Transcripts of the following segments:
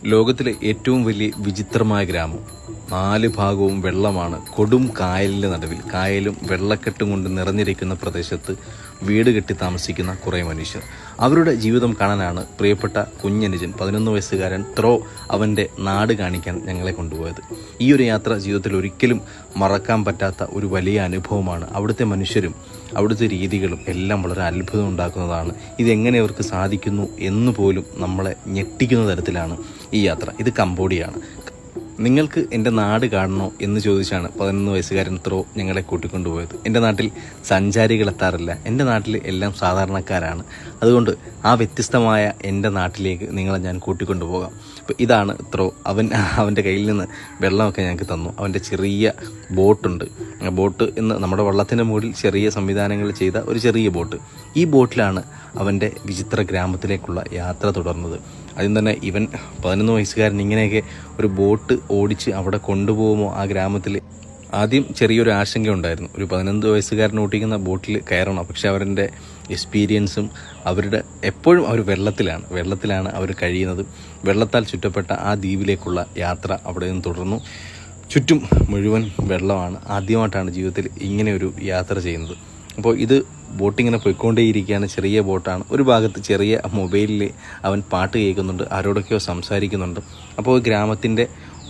ലോകത്തിലെ ഏറ്റവും വലിയ വിചിത്രമായ ഗ്രാമം. 4 ഭാഗവും വെള്ളമാണ്. കൊടും കായലിൻ്റെ നടുവിൽ, കായലും വെള്ളക്കെട്ടും കൊണ്ട് നിറഞ്ഞിരിക്കുന്ന പ്രദേശത്ത് വീട് കെട്ടി താമസിക്കുന്ന കുറേ മനുഷ്യർ. അവരുടെ ജീവിതം കാണാനാണ് പ്രിയപ്പെട്ട കുഞ്ഞനുജൻ 11 വയസ്സുകാരൻ ത്രോ അവൻ്റെ നാട് കാണിക്കാൻ ഞങ്ങളെ കൊണ്ടുപോയത്. ഈ ഒരു യാത്ര ജീവിതത്തിൽ ഒരിക്കലും മറക്കാൻ പറ്റാത്ത ഒരു വലിയ അനുഭവമാണ്. അവിടുത്തെ മനുഷ്യരും അവിടുത്തെ രീതികളും എല്ലാം വളരെ അത്ഭുതം ഉണ്ടാക്കുന്നതാണ്. ഇതെങ്ങനെ അവർക്ക് സാധിക്കുന്നു എന്ന് പോലും നമ്മളെ ഞെട്ടിക്കുന്ന തരത്തിലാണ് ഈ യാത്ര. ഇത് കംബോഡിയയാണ്. നിങ്ങൾക്ക് എൻ്റെ നാട് കാണണോ എന്ന് ചോദിച്ചാണ് 11 വയസ്സുകാരൻ ത്രോ ഞങ്ങളെ കൂട്ടിക്കൊണ്ടുപോയത്. എൻ്റെ നാട്ടിൽ സഞ്ചാരികൾ എത്താറില്ല. എൻ്റെ നാട്ടിൽ എല്ലാം സാധാരണക്കാരാണ്. അതുകൊണ്ട് വ്യത്യസ്തമായ എൻ്റെ നാട്ടിലേക്ക് നിങ്ങളെ ഞാൻ കൂട്ടിക്കൊണ്ടുപോകാം. അപ്പോൾ ഇതാണ് ത്രോ. അവൻ്റെ കയ്യിൽ നിന്ന് വെള്ളമൊക്കെ ഞങ്ങൾക്ക് തന്നു. അവൻ്റെ ചെറിയ ബോട്ടുണ്ട്. ബോട്ട് എന്ന് നമ്മുടെ വള്ളത്തിൻ്റെ മുകളിൽ ചെറിയ സംവിധാനങ്ങൾ ചെയ്ത ഒരു ചെറിയ ബോട്ട്. ഈ ബോട്ടിലാണ് അവൻ്റെ വിചിത്ര ഗ്രാമത്തിലേക്കുള്ള യാത്ര തുടർന്നത്. ആദ്യം തന്നെ ഇവൻ 11 വയസ്സുകാരൻ ഇങ്ങനെയൊക്കെ ഒരു ബോട്ട് ഓടിച്ച് അവിടെ കൊണ്ടുപോകുമോ ആ ഗ്രാമത്തിൽ? ആദ്യം ചെറിയൊരു ആശങ്ക ഉണ്ടായിരുന്നു. ഒരു 11 വയസ്സുകാരൻ ഓടിക്കുന്ന ബോട്ടിൽ കയറണം. പക്ഷെ അവരുടെ എക്സ്പീരിയൻസും എപ്പോഴും അവർ വെള്ളത്തിലാണ് അവർ കഴിയുന്നത്. വെള്ളത്താൽ ചുറ്റപ്പെട്ട ആ ദ്വീപിലേക്കുള്ള യാത്ര അവിടെ നിന്ന് തുടർന്നു. ചുറ്റും മുഴുവൻ വെള്ളമാണ്. ആദ്യമായിട്ടാണ് ജീവിതത്തിൽ ഇങ്ങനെ ഒരു യാത്ര ചെയ്യുന്നത്. അപ്പോൾ ഇത് ബോട്ടിങ്ങനെ പോയിക്കൊണ്ടേയിരിക്കുകയാണ്. ചെറിയ ബോട്ടാണ്. ഒരു ഭാഗത്ത് ചെറിയ മൊബൈലിൽ അവൻ പാട്ട് കേൾക്കുന്നുണ്ട്, ആരോടൊക്കെയോ സംസാരിക്കുന്നുണ്ട്. അപ്പോൾ ഗ്രാമത്തിൻ്റെ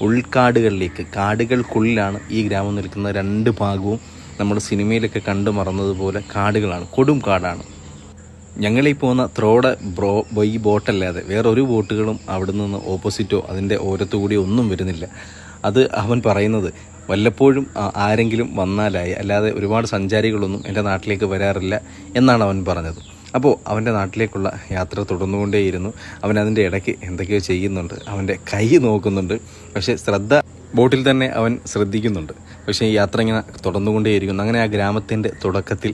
ഉൾക്കാടുകളിലേക്ക്, കാടുകൾക്കുള്ളിലാണ് ഈ ഗ്രാമം നിൽക്കുന്ന. 2 ഭാഗവും നമ്മൾ സിനിമയിലൊക്കെ കണ്ടു മറന്നതുപോലെ കാടുകളാണ്, കൊടും കാടാണ്. ഞങ്ങളീ പോകുന്ന ത്രോയുടെ ഈ ബോട്ടല്ലാതെ വേറൊരു ബോട്ടുകളും അവിടെ നിന്ന് ഓപ്പോസിറ്റോ അതിൻ്റെ ഓരത്തുകൂടിയോ ഒന്നും വരുന്നില്ല. അത് അവൻ പറയുന്നത് വല്ലപ്പോഴും ആരെങ്കിലും വന്നാലായി, അല്ലാതെ ഒരുപാട് സഞ്ചാരികളൊന്നും എൻ്റെ നാട്ടിലേക്ക് വരാറില്ല എന്നാണ് അവൻ പറഞ്ഞത്. അപ്പോൾ അവൻ്റെ നാട്ടിലേക്കുള്ള യാത്ര തുടർന്നുകൊണ്ടേയിരുന്നു. അവൻ അതിൻ്റെ ഇടയ്ക്ക് എന്തൊക്കെയോ ചെയ്യുന്നുണ്ട്. അവൻ്റെ കൈ നോക്കുന്നുണ്ട്. പക്ഷേ ബോട്ടിൽ തന്നെ അവൻ ശ്രദ്ധിക്കുന്നുണ്ട്. പക്ഷേ ഈ യാത്ര ഇങ്ങനെ തുടർന്നുകൊണ്ടേയിരിക്കുന്നു. അങ്ങനെ ആ ഗ്രാമത്തിൻ്റെ തുടക്കത്തിൽ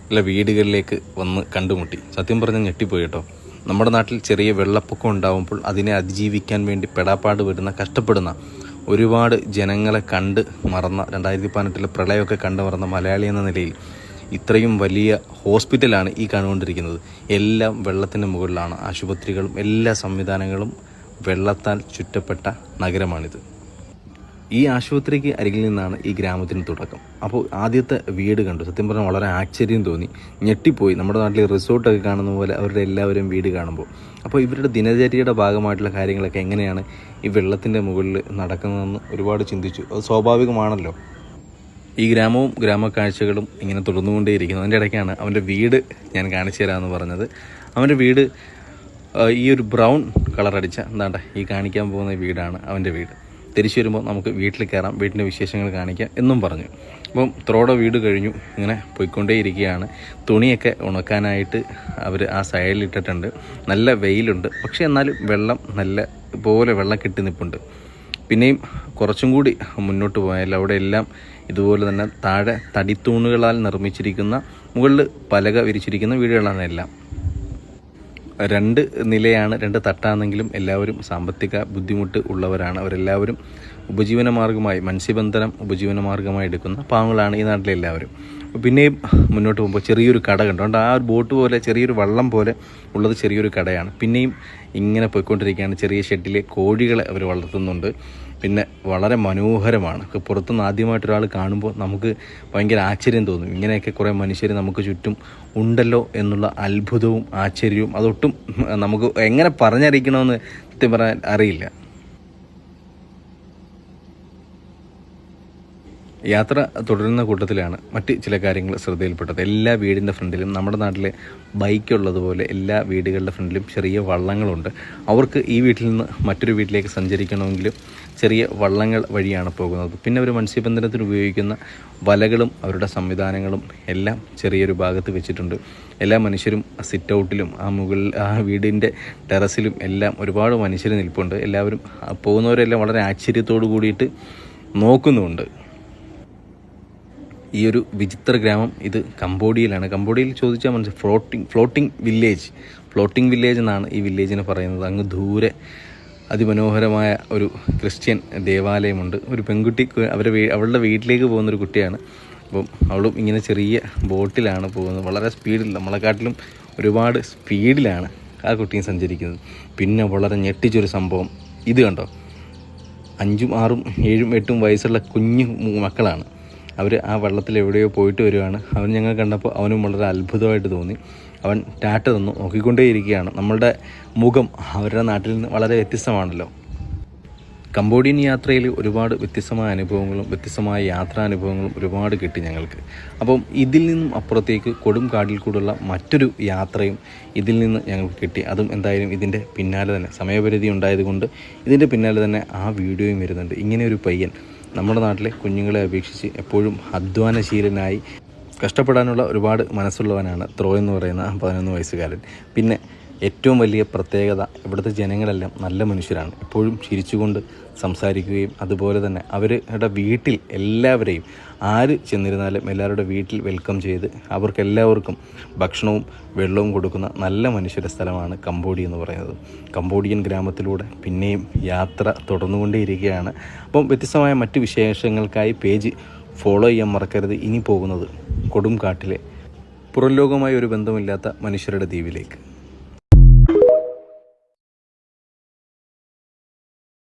ഉള്ള വീടുകളിലേക്ക് വന്ന് കണ്ടുമുട്ടി. സത്യം പറഞ്ഞാൽ ഞെട്ടിപ്പോയി കേട്ടോ. നമ്മുടെ നാട്ടിൽ ചെറിയ വെള്ളപ്പൊക്കം ഉണ്ടാകുമ്പോൾ അതിനെ അതിജീവിക്കാൻ വേണ്ടി പെടാപ്പാട് വരുന്ന, കഷ്ടപ്പെടുന്ന ഒരുപാട് ജനങ്ങളെ കണ്ട് മറന്ന, 2018 പ്രളയമൊക്കെ കണ്ടു മറന്ന മലയാളി എന്ന നിലയിൽ ഇത്രയും വലിയ ഹോസ്പിറ്റലാണ് ഈ കണ്ടുകൊണ്ടിരിക്കുന്നത്. എല്ലാം വെള്ളത്തിൻ്റെ മുകളിലാണ്. ആശുപത്രികളും എല്ലാ സംവിധാനങ്ങളും വെള്ളത്താൽ ചുറ്റപ്പെട്ട നഗരമാണിത്. ഈ ആശുപത്രിക്ക് അരികിൽ നിന്നാണ് ഈ ഗ്രാമത്തിന് തുടക്കം. അപ്പോൾ ആദ്യത്തെ വീട് കണ്ടു. സത്യം പറഞ്ഞാൽ വളരെ ആശ്ചര്യം തോന്നി, ഞെട്ടിപ്പോയി. നമ്മുടെ നാട്ടിൽ റിസോർട്ടൊക്കെ കാണുന്ന പോലെ അവരുടെ എല്ലാവരും വീട് കാണുമ്പോൾ. അപ്പോൾ ഇവരുടെ ദിനചര്യയുടെ ഭാഗമായിട്ടുള്ള കാര്യങ്ങളൊക്കെ എങ്ങനെയാണ് ഈ വെള്ളത്തിൻ്റെ മുകളിൽ നടക്കുന്നതെന്ന് ഒരുപാട് ചിന്തിച്ചു. അത് സ്വാഭാവികമാണല്ലോ. ഈ ഗ്രാമവും ഗ്രാമക്കാഴ്ചകളും ഇങ്ങനെ തുടർന്നുകൊണ്ടേയിരിക്കുന്നു. അതിൻ്റെ ഇടയ്ക്കാണ് അവൻ്റെ വീട് ഞാൻ കാണിച്ചു തരാമെന്ന് പറഞ്ഞത്. അവൻ്റെ വീട് ഈ ഒരു ബ്രൗൺ കളറടിച്ച ഈ കാണിക്കാൻ പോകുന്ന വീടാണ് അവൻ്റെ വീട്. തിരിച്ചു വരുമ്പോൾ നമുക്ക് വീട്ടിൽ കയറാം, വീട്ടിൻ്റെ വിശേഷങ്ങൾ കാണിക്കാം എന്നും പറഞ്ഞു. അപ്പം ത്രോയുടെ വീട് കഴിഞ്ഞു. ഇങ്ങനെ പോയിക്കൊണ്ടേയിരിക്കുകയാണ്. തുണിയൊക്കെ ഉണക്കാനായിട്ട് അവർ ആ സൈഡിലിട്ടിട്ടുണ്ട്. നല്ല വെയിലുണ്ട്. പക്ഷേ എന്നാലും വെള്ളം കെട്ടി നിൽപ്പുണ്ട്. പിന്നെയും കുറച്ചും കൂടി മുന്നോട്ട് പോയാൽ അവിടെ എല്ലാം ഇതുപോലെ തന്നെ താഴെ തടിത്തൂണുകളാൽ നിർമ്മിച്ചിരിക്കുന്ന, മുകളിൽ പലക വിരിച്ചിരിക്കുന്ന വീടുകളാണ് എല്ലാം. 2 നിലയാണ്, 2 തട്ടാണെങ്കിലും എല്ലാവരും സാമ്പത്തിക ബുദ്ധിമുട്ട് ഉള്ളവരാണ്. അവരെല്ലാവരും മത്സ്യബന്ധനം ഉപജീവനമാർഗമായി എടുക്കുന്ന പാവങ്ങളാണ് ഈ നാട്ടിലെ എല്ലാവരും. പിന്നെയും മുന്നോട്ട് പോകുമ്പോൾ ചെറിയൊരു കട കണ്ടുകൊണ്ട് ആ ഒരു ബോട്ട് പോലെ ചെറിയൊരു വള്ളം പോലെ ഉള്ളത് ചെറിയൊരു കടയാണ്. പിന്നെയും ഇങ്ങനെ പോയിക്കൊണ്ടിരിക്കുകയാണ്. ചെറിയ ഷെഡിലെ കോഴികളെ അവർ വളർത്തുന്നുണ്ട്. പിന്നെ വളരെ മനോഹരമാണ്. പുറത്തുനിന്ന് ആദ്യമായിട്ടൊരാൾ കാണുമ്പോൾ നമുക്ക് ഭയങ്കര ആശ്ചര്യം തോന്നും. ഇങ്ങനെയൊക്കെ കുറേ മനുഷ്യർ നമുക്ക് ചുറ്റും ഉണ്ടല്ലോ എന്നുള്ള അത്ഭുതവും ആശ്ചര്യവും അതൊട്ടും നമുക്ക് എങ്ങനെ പറഞ്ഞറിയിക്കണമെന്ന് സത്യം പറയാൻ അറിയില്ല. യാത്ര തുടരുന്ന കൂട്ടത്തിലാണ് മറ്റ് ചില കാര്യങ്ങൾ ശ്രദ്ധയിൽപ്പെട്ടത്. എല്ലാ വീടിൻ്റെ ഫ്രണ്ടിലും നമ്മുടെ നാട്ടിലെ ബൈക്കുള്ളതുപോലെ എല്ലാ വീടുകളുടെ ഫ്രണ്ടിലും ചെറിയ വള്ളങ്ങളുണ്ട്. അവർക്ക് ഈ വീട്ടിൽ നിന്ന് മറ്റൊരു വീട്ടിലേക്ക് സഞ്ചരിക്കണമെങ്കിലും ചെറിയ വള്ളങ്ങൾ വഴിയാണ് പോകുന്നത്. പിന്നെ അവർ മത്സ്യബന്ധനത്തിന് ഉപയോഗിക്കുന്ന വലകളും അവരുടെ സംവിധാനങ്ങളും എല്ലാം ചെറിയൊരു ഭാഗത്ത് വെച്ചിട്ടുണ്ട്. എല്ലാ മനുഷ്യരും സിറ്റ് ഔട്ടിലും ആ വീടിൻ്റെ ടെറസിലും എല്ലാം ഒരുപാട് മനുഷ്യർ നിൽപ്പുണ്ട്. എല്ലാവരും പോകുന്നവരെല്ലാം വളരെ ആശ്ചര്യത്തോടു കൂടിയിട്ട് നോക്കുന്നുമുണ്ട്. ഈ ഒരു വിചിത്ര ഗ്രാമം ഇത് കംബോഡിയയിലാണ്. കംബോഡിയയിൽ ചോദിച്ചാൽ മനസ്സിലായി ഫ്ലോട്ടിംഗ് വില്ലേജ് എന്നാണ് ഈ വില്ലേജിനെ പറയുന്നത്. അങ്ങ് ദൂരെ അതിമനോഹരമായ ഒരു ക്രിസ്ത്യൻ ദേവാലയമുണ്ട്. ഒരു പെൺകുട്ടി അവളുടെ വീട്ടിലേക്ക് പോകുന്നൊരു കുട്ടിയാണ്. അപ്പം അവളും ഇങ്ങനെ ചെറിയ ബോട്ടിലാണ് പോകുന്നത്. വളരെ സ്പീഡിൽ, നമ്മളെക്കാട്ടിലും ഒരുപാട് സ്പീഡിലാണ് ആ കുട്ടിയും സഞ്ചരിക്കുന്നത്. പിന്നെ വളരെ ഞെട്ടിച്ചൊരു സംഭവം, ഇത് കണ്ടോ, 5, 6, 7, 8 വയസ്സുള്ള കുഞ്ഞു മക്കളാണ്. അവർ ആ വെള്ളത്തിൽ എവിടെയോ പോയിട്ട് വരുവാണ്. അവൻ ഞങ്ങൾ കണ്ടപ്പോൾ അവനും വളരെ അത്ഭുതമായിട്ട് തോന്നി. അവൻ ടാറ്റ തന്നു, നോക്കിക്കൊണ്ടേയിരിക്കുകയാണ്. നമ്മളുടെ മുഖം അവരുടെ നാട്ടിൽ നിന്ന് വളരെ വ്യത്യസ്തമാണല്ലോ. കംബോഡിയൻ യാത്രയിൽ ഒരുപാട് വ്യത്യസ്തമായ അനുഭവങ്ങളും വ്യത്യസ്തമായ യാത്രാനുഭവങ്ങളും ഒരുപാട് കിട്ടി ഞങ്ങൾക്ക്. അപ്പം ഇതിൽ നിന്നും അപ്പുറത്തേക്ക് കൊടും കാട്ടിൽ കൂടെയുള്ള മറ്റൊരു യാത്രയും ഇതിൽ നിന്ന് ഞങ്ങൾക്ക് കിട്ടി. അതും എന്തായാലും ഇതിൻ്റെ പിന്നാലെ തന്നെ സമയപരിധി ഉണ്ടായതുകൊണ്ട് ഇതിൻ്റെ പിന്നാലെ തന്നെ ആ വീഡിയോയും വരുന്നുണ്ട്. ഇങ്ങനെ ഒരു പയ്യൻ നമ്മുടെ നാട്ടിലെ കുഞ്ഞുങ്ങളെ അപേക്ഷിച്ച് എപ്പോഴും അധ്വാനശീലനായി കഷ്ടപ്പെടാനുള്ള ഒരുപാട് മനസ്സുള്ളവനാണ് ത്രോ എന്ന് പറയുന്ന 11 വയസ്സുകാരൻ. പിന്നെ ഏറ്റവും വലിയ പ്രത്യേകത, ഇവിടുത്തെ ജനങ്ങളെല്ലാം നല്ല മനുഷ്യരാണ്. എപ്പോഴും ചിരിച്ചുകൊണ്ട് സംസാരിക്കുകയും അതുപോലെ തന്നെ അവരുടെ വീട്ടിൽ എല്ലാവരെയും ആര് ചെന്നിരുന്നാലും എല്ലാവരുടെ വീട്ടിൽ വെൽക്കം ചെയ്ത് അവർക്കെല്ലാവർക്കും ഭക്ഷണവും വെള്ളവും കൊടുക്കുന്ന നല്ല മനുഷ്യരുടെ സ്ഥലമാണ് കംബോഡിയ എന്ന് പറയുന്നത്. കംബോഡിയൻ ഗ്രാമത്തിലൂടെ പിന്നെയും യാത്ര തുടർന്നുകൊണ്ടേയിരിക്കുകയാണ്. അപ്പം വ്യത്യസ്തമായ മറ്റ് വിശേഷങ്ങൾക്കായി പേജ് ഫോളോ ചെയ്യാൻ മറക്കരുത്. ഇനി പോകുന്നത് കൊടും കാട്ടിലെ പുറംലോകവുമായി ഒരു ബന്ധമില്ലാത്ത മനുഷ്യരുടെ ദ്വീപിലേക്ക്.